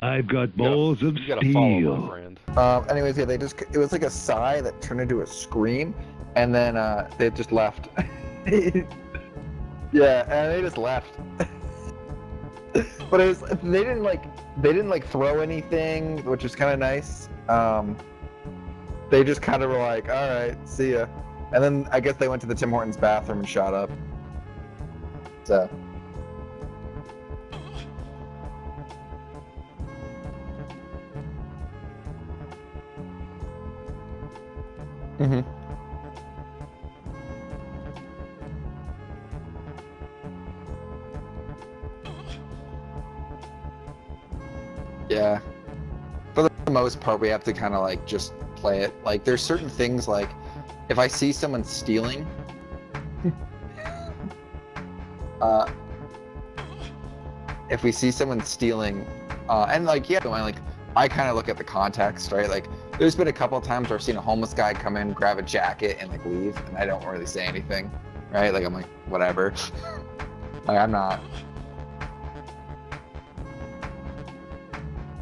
I've got balls of You gotta follow my steel. friend. Anyways, yeah, it was like a sigh that turned into a scream, and then they just left. Yeah, and they just left. But it was, they didn't like throw anything, which was kind of nice. They just kind of were like, all right, see ya. And then I guess they went to the Tim Hortons bathroom and shot up. So. Mm-hmm. Yeah. For the most part, we have to kind of like just play it. Like, there's certain things like, if I see someone stealing, if we see someone stealing, and like, yeah, like, I kind of look at the context, right? Like, there's been a couple of times where I've seen a homeless guy come in, grab a jacket, and like leave, and I don't really say anything, right? Like, I'm like, whatever. Like, I'm not.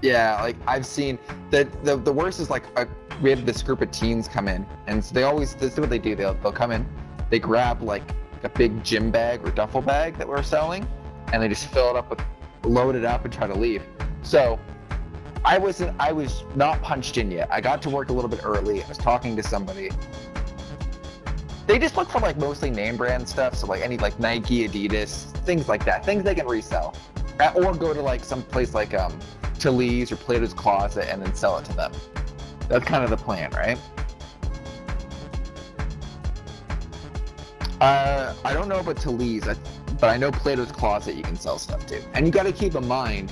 Yeah, like, I've seen that the worst is like we have this group of teens come in, and so this is what they do. They'll come in, they grab like a big gym bag or duffel bag that we're selling, and they just fill it up with, load it up, and try to leave. So I was not punched in yet. I got to work a little bit early. I was talking to somebody. They just look for like mostly name brand stuff, so like any like Nike, Adidas, things like that, things they can resell, or go to like some place like Talese or Plato's Closet and then sell it to them. That's kind of the plan, right? I don't know about Talese, but I know Plato's Closet you can sell stuff to. And you got to keep in mind,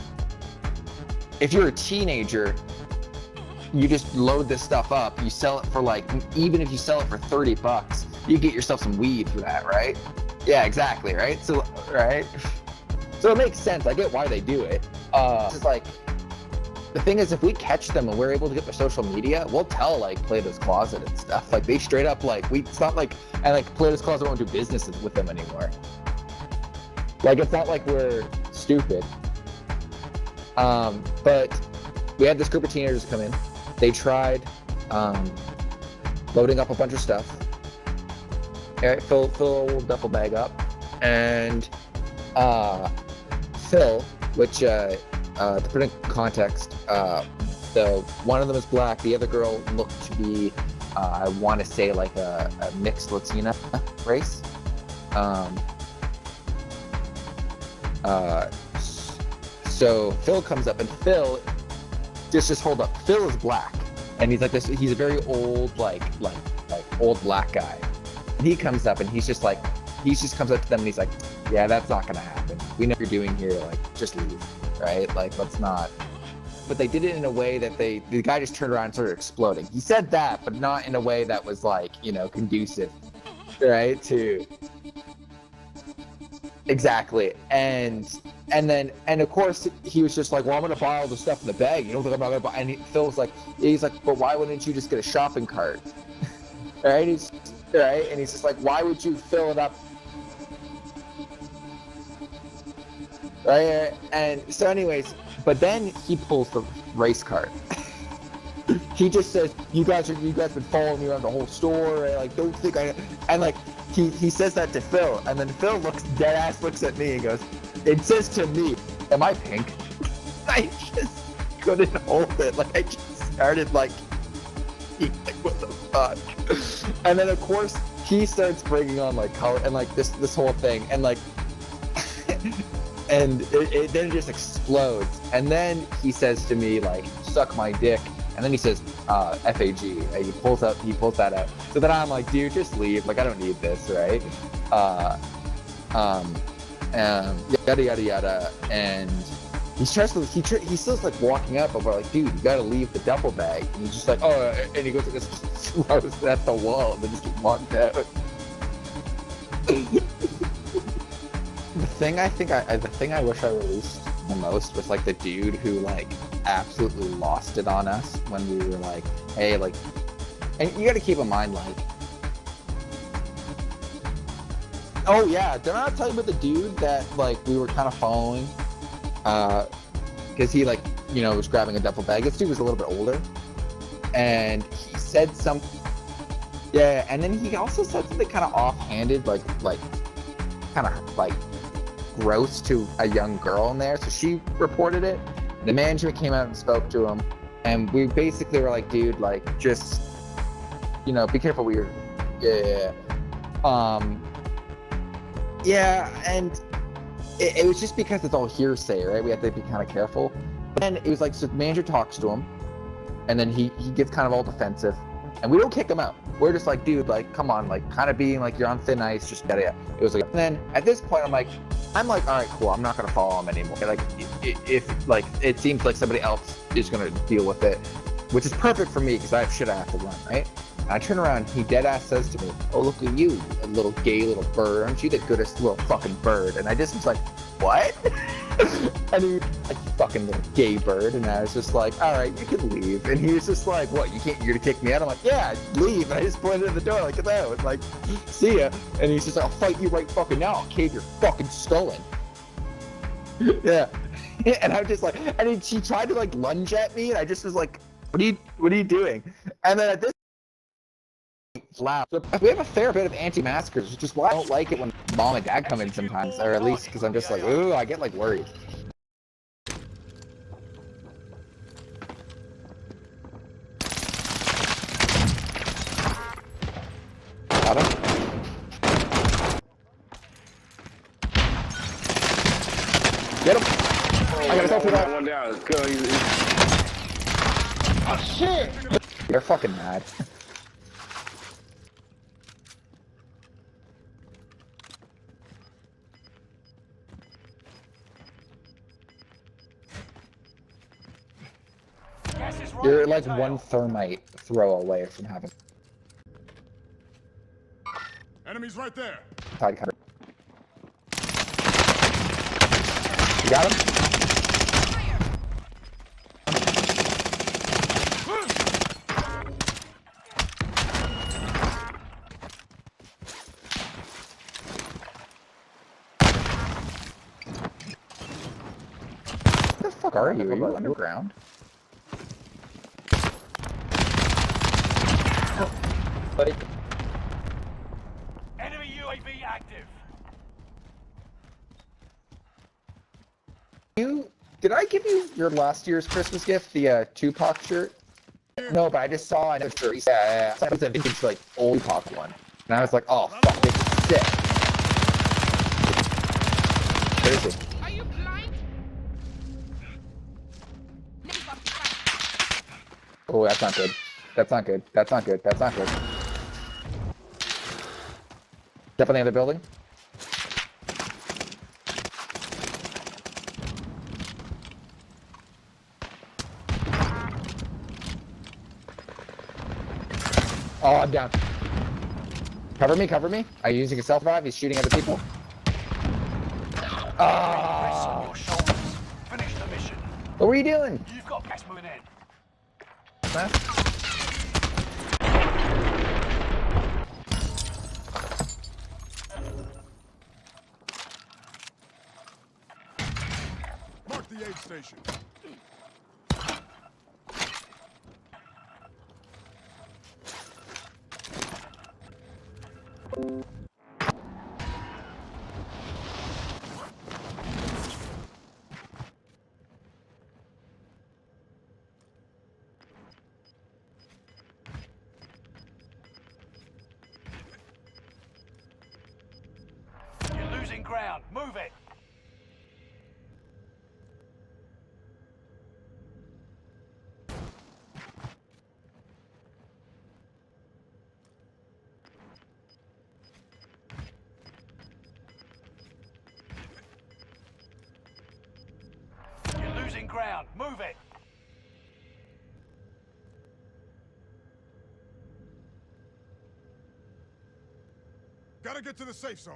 if you're a teenager, you just load this stuff up, you sell it for like, even if you sell it for $30, you get yourself some weed for that, right? Yeah, exactly, right? So, right? So it makes sense. I get why they do it. It's like, the thing is, if we catch them and we're able to get their social media, we'll tell like Plato's Closet and stuff. Like, they straight up like, it's not like, and like Plato's Closet won't do business with them anymore. Like, it's not like we're stupid. But we had this group of teenagers come in. They tried loading up a bunch of stuff. All right, fill a little duffel bag up, and Phil, which to put in context, one of them is black. The other girl looked to be, I want to say, like a mixed Latina race. So Phil comes up, and Phil just hold up. Phil is black, and he's like this. He's a very old, like old black guy. And he comes up, and he just comes up to them, and he's like, "Yeah, that's not gonna happen. We know what you're doing here. Like, just leave, right? Like, let's not." But they did it in a way that the guy just turned around and started exploding. He said that, but not in a way that was like, conducive, right? To exactly. And of course he was just like, well, I'm gonna buy all the stuff in the bag. You don't think I'm not gonna buy? And Phil's like, he's like, but why wouldn't you just get a shopping cart? Right? He's just like, why would you fill it up? Right? And so anyways, but then he pulls the race cart. He just says, you guys been following me around the whole store, right? Like, don't think and like he says that to Phil, and then Phil looks at me and goes, it says to me, am I pink? I just couldn't hold it. Like, I just started like what the fuck? And then of course he starts bringing on like color and like this whole thing, and like and it then just explodes. And then he says to me like, suck my dick. And then he says, FAG. He pulls that out. So then I'm like, dude, just leave. Like, I don't need this, right? Yada yada yada. And he still's like walking up, but we're like, dude, you gotta leave the duffel bag. And he's just like, oh, and he goes like this, throws at the wall, and then just walked out. The thing I wish I released the most was like the dude who like absolutely lost it on us when we were like, hey, like, and you got to keep in mind, like, oh yeah, did I not tell you about the dude that like we were kind of following? Because he like was grabbing a duffel bag. This dude was a little bit older, and he said something. Yeah, and then he also said something kind of offhanded, like kind of like gross to a young girl in there. So she reported it. The management came out and spoke to him, and we basically were like, dude, like, just, be careful what you're. And it was just because it's all hearsay, right? We have to be kind of careful. But then it was like, so the manager talks to him, and then he gets kind of all defensive, and we don't kick him out. We're just like, dude, like, come on, like, kind of being like, you're on thin ice, just get it. It was like, and then at this point, I'm like, all right, cool, I'm not gonna follow him anymore. Like, if like it seems like somebody else is gonna deal with it, which is perfect for me because I have shit I have to run, right? And I turn around, he dead ass says to me, "Oh, look at you, a little gay little bird. Aren't you the goodest little fucking bird?" And I just was like, what? And he like, fucking little gay bird. And I was just like, all right, you can leave. And he was just like, what, you're gonna kick me out? I'm like, yeah, leave. And I just pointed at the door, like, get out. Like, see ya. And he's just like, I'll fight you right fucking now. I'll cave your fucking skull in. Yeah. And I'm just like, and she tried to like lunge at me, and I just was like, what are you doing? And then at this loud. So we have a fair bit of anti-maskers, which is why I don't like it when mom and dad come in sometimes, or at least because I'm just like, ooh, I get like worried. Got him. Get him. I gotta go through that. One down. Let's go. Oh shit! They're fucking mad. You're like one thermite throw away from having. Enemies right there. Tide cutter. You got him? Where the fuck are you? Are you underground? Buddy. Enemy UAV active. Did I give you your last year's Christmas gift, the Tupac shirt? No, but I just saw another shirt. Yeah. It was a vintage, like, old Tupac one. And I was like, oh, fuck, this is sick. Where is it? Are you blind? Oh, that's not good. That's not good. That's not good. That's not good. Step on the other building. Oh, I'm down. Cover me, cover me. Are you using a self-revive? He's shooting other people. Ah! Finish the mission. What were you doing? You've got gas moving in. Huh? Mark the aid station. You're losing ground. Move it. You're losing ground. Move it. Gotta get to the safe zone.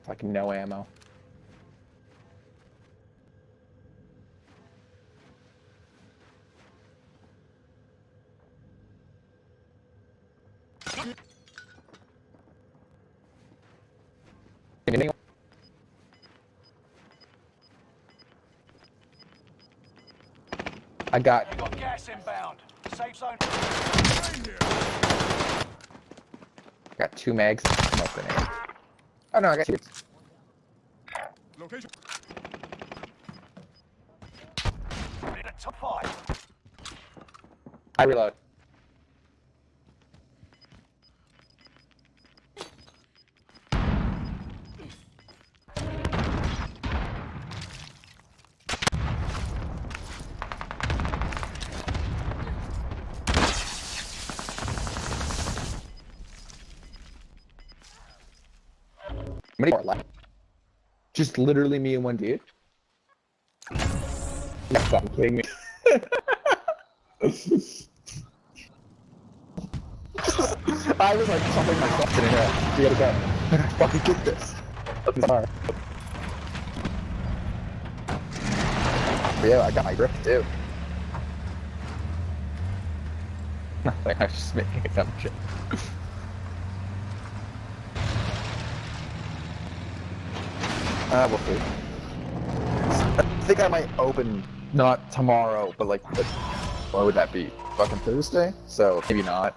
Fucking no ammo. I got. You got gas inbound. Safe zone. Got 2 mags. No grenade. Oh no, I got 2. Location. In a top 5. I reload. How many more left? Just literally me and one dude? You're fucking kidding me. I was like something myself in here. We gotta go. Fucking get this. Sorry. Yeah, I got my grip too. Nothing, I was just making a dumb shit. We'll see. I think I might open, not tomorrow, but like, what would that be? Fucking Thursday? So, maybe not.